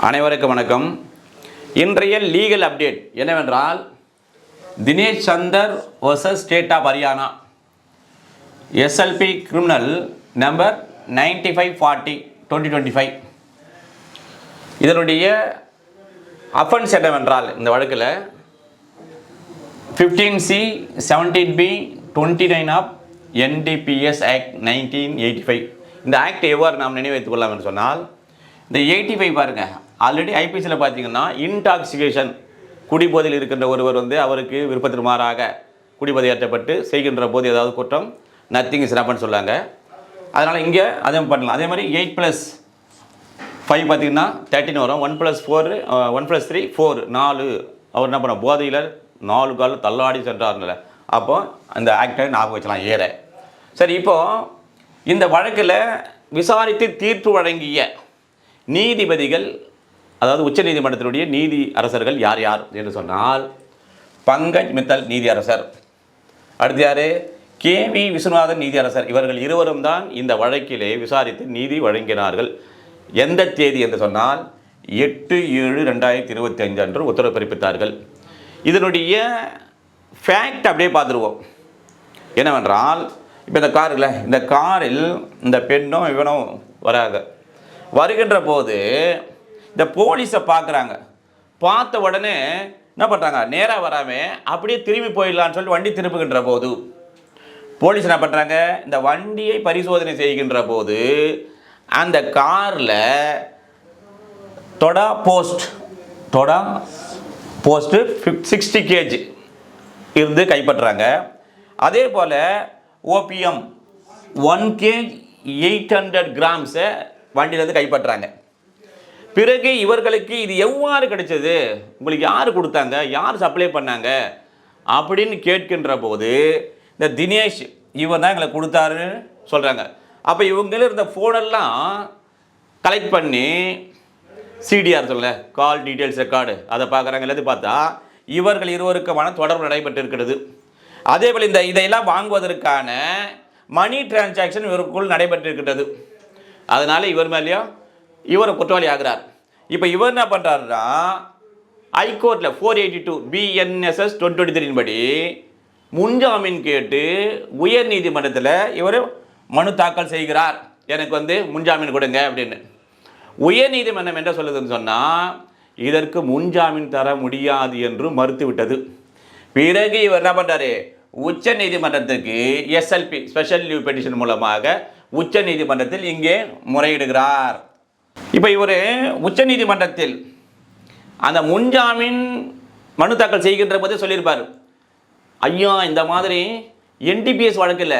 அனைவருக்கும் வணக்கம். இன்றைய லீகல் அப்டேட் என்னவென்றால், Dinesh Chandar vs state of Haryana SLP criminal number 9540/2025. இதனுடைய அஃபென்ஸ் என்னவென்றால், இந்த வழக்கில் 15C 17B 29 of NDPS act 1985. இந்த ஆக்ட் எவ்வாறு நாம் நினைவு வைத்துக் கொள்ளலாம் என்று சொன்னால், இந்த 85 பாருங்க, ஆல்ரெடி ஐபிசியில் பார்த்தீங்கன்னா இன்டாக்சிகேஷன், குடிபோதையில் இருக்கின்ற ஒருவர் அவருக்கு விருப்பத்திற்கு மாறாக குடிபோதையேற்றப்பட்டு செய்கின்ற போது ஏதாவது குற்றம், நத்திங் இஸ் ரஃப்னு சொல்லாங்க. அதனால் இங்கே அதே பண்ணலாம். அதே மாதிரி 8+5 பார்த்தீங்கன்னா 13 வரும். 1+4 1+3 4 4. அவர் என்ன பண்ண, போதையில் 4 கால் தள்ளாடி சென்றார்ல, அப்போ அந்த ஆக்டை ஞாபகம் வச்சலாம் ஏற. சரி, இப்போது இந்த வழக்கில் விசாரித்து தீர்ப்பு வழங்கிய நீதிபதிகள், அதாவது உச்ச நீதிமன்றத்தினுடைய நீதி அரசர்கள் யார் யார் என்று சொன்னால், பங்கஜ் மித்தல் நீதி அரசர், அடுத்து யார், KV விஸ்வநாதன் நீதி அரசர். இவர்கள் இருவரும் தான் இந்த வழக்கிலே விசாரித்து நீதி வழங்கினார்கள். எந்த தேதி என்று சொன்னால் 8/7/2025 அன்று உத்தரவு பிறப்பித்தார்கள். இதனுடைய ஃபேக்ட் அப்படியே பார்த்துருவோம். என்னவென்றால், இப்போ இந்த கார் இல்லை, இந்த காரில் இந்த பெண்ணும் இவனும் வருகின்ற போது இந்த போலீஸை பார்க்குறாங்க. பார்த்த உடனே என்ன பண்ணுறாங்க, நேராக வராமல் அப்படியே திரும்பி போயிடலான்னு சொல்லிட்டு வண்டி திருப்புகின்ற போது போலீஸ் என்ன பண்ணுறாங்க, இந்த வண்டியை பரிசோதனை செய்கின்ற போது அந்த காரில் தொடா போஸ்ட்டு 60 kg இருந்து கைப்பற்றுறாங்க. அதே போல் ஓபிஎம் 1 kg 800 grams வண்டியிலேருந்து கைப்பற்றுறாங்க. பிறகு இவர்களுக்கு இது எவ்வாறு கிடைச்சது, உங்களுக்கு யார் கொடுத்தாங்க, யார் சப்ளை பண்ணாங்க அப்படின்னு கேட்கின்ற போது, இந்த தினேஷ் இவர் தான் எங்களை கொடுத்தாருன்னு சொல்கிறாங்க. அப்போ இவங்களே இருந்த ஃபோனெல்லாம் கலெக்ட் பண்ணி சிடிஆர் சொல்ல கால் டீட்டெயில்ஸ் ரெக்கார்டு அதை பார்க்குறாங்க. எல்லாத்தையும் பார்த்தா இவர்கள் இருவருக்குமான தொடர்பு நடைபெற்று இருக்கிறது. அதே போல் இதையெல்லாம் வாங்குவதற்கான மணி டிரான்சாக்ஷன் இவருக்குள் நடைபெற்றிருக்கின்றது. அதனால் இவர் மேலேயும் இவர் குற்றவாளி ஆகிறார். இப்போ இவர் என்ன பண்ணுறாருன்னா, ஹைகோர்ட்டில் 482 BNSS 2023 படி முன்ஜாமீன் கேட்டு உயர் நீதிமன்றத்தில் இவர் மனு தாக்கல் செய்கிறார். எனக்கு முன்ஜாமீன் கொடுங்க அப்படின்னு. உயர் நீதிமன்றம் என்ன சொல்லுதுன்னு சொன்னால், இதற்கு முன்ஜாமீன் தர முடியாது என்று மறுத்துவிட்டது. பிறகு இவர் என்ன பண்ணுறாரு, உச்ச நீதிமன்றத்துக்கு SLP ஸ்பெஷல் லீவ் பெட்டிஷன் மூலமாக உச்ச நீதிமன்றத்தில் இங்கே முறையிடுகிறார். இப்போ இவர் உச்ச நீதிமன்றத்தில் அந்த முன்ஜாமீன் மனு தாக்கல் செய்கின்ற போதே சொல்லியிருப்பார், ஐயா இந்த மாதிரி NDPS வழக்கில்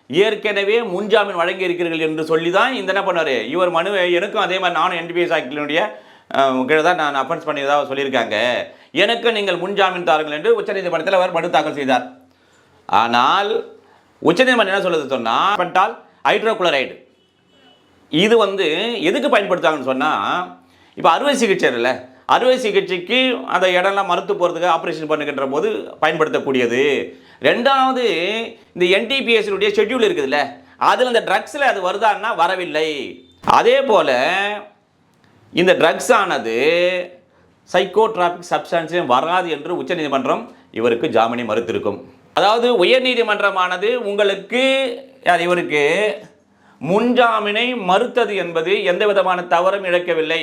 ஏற்கனவே முன்ஜாமீன் வழங்கி இருக்கிறீர்கள் என்று சொல்லி தான் இந்த என்ன பண்ணார், இவர் மனு எனக்கும் அதே மாதிரி நானும் NDPS ஆக்டினுடைய கீழே தான் நான் அஃபென்ஸ் பண்ணியதாக சொல்லியிருக்காங்க, எனக்கு நீங்கள் முன்ஜாமீன் தாருங்கள் என்று உச்சநீதிமன்றத்தில் அவர் மனு தாக்கல் செய்தார். ஆனால் உச்சநீதிமன்றம் என்ன சொல்லுது சொன்னால், ஹைட்ரோகுளோரைடு இது எதுக்கு பயன்படுத்தாங்கன்னு சொன்னால், இப்போ அறுவை சிகிச்சை இல்லை, அறுவை சிகிச்சைக்கு அந்த இடம்லாம் மறுத்து போகிறதுக்கு ஆப்ரேஷன் பண்ணுகின்ற போது பயன்படுத்தக்கூடியது. ரெண்டாவது, இந்த NDPS ஷெட்யூல் இருக்குதுல்ல, அதில் இந்த ட்ரக்ஸில் அது வருதான்னா வரவில்லை. அதே போல் இந்த ட்ரக்ஸ் ஆனது சைக்கோட்ராபிக் சப்ஸ்டான்ஸே வராது என்று உச்சநீதிமன்றம் இவருக்கு ஜாமீனை மறுத்திருக்கும். அதாவது உயர்நீதிமன்றமானது இவருக்கு முன்ஜாமீனை மறுத்தது என்பது எந்த விதமான தவறும் இழைக்கவில்லை,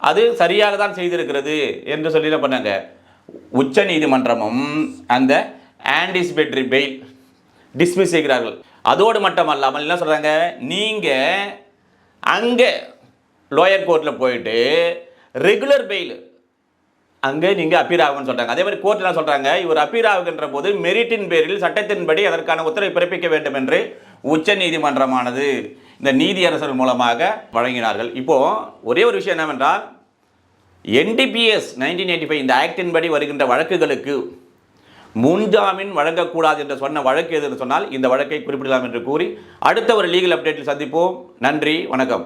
அது சரியாக தான் செய்திருக்கிறது என்று சொல்லி என்ன பண்ணாங்க, உச்ச நீதிமன்றமும் அந்த ஆன்டிசிபேட்டரி பெயில் டிஸ்மிஸ் செய்கிறார்கள். அதோடு மட்டுமல்லாமல் என்ன சொல்கிறாங்க, நீங்கள் அங்கே லோயர் கோர்ட்டில் போயிட்டு ரெகுலர் பெயில் அங்கே நீங்கள் அப்பீர் ஆகுன்னு சொல்கிறாங்க. அதே மாதிரி கோர்ட்டில் என்ன சொல்கிறாங்க, இவர் அப்பீர் ஆகுகின்ற போது மெரிட்டின் பேரில் சட்டத்தின்படி அதற்கான உத்தரவை பிறப்பிக்க வேண்டும் என்று உச்ச நீதிமன்றமானது இந்த நீதியரசர் மூலமாக வழங்கினார்கள். இப்போது ஒரே ஒரு விஷயம் என்னவென்றால், NDPS 1985 இந்த ஆக்டின் படி வருகின்ற வழக்குகளுக்கு முன்ஜாமீன் வழங்கக்கூடாது என்று சொன்ன வழக்கு எது என்று சொன்னால் இந்த வழக்கை குறிப்பிடலாம் என்று கூறி அடுத்த ஒரு லீகல் அப்டேட்டில் சந்திப்போம். நன்றி, வணக்கம்.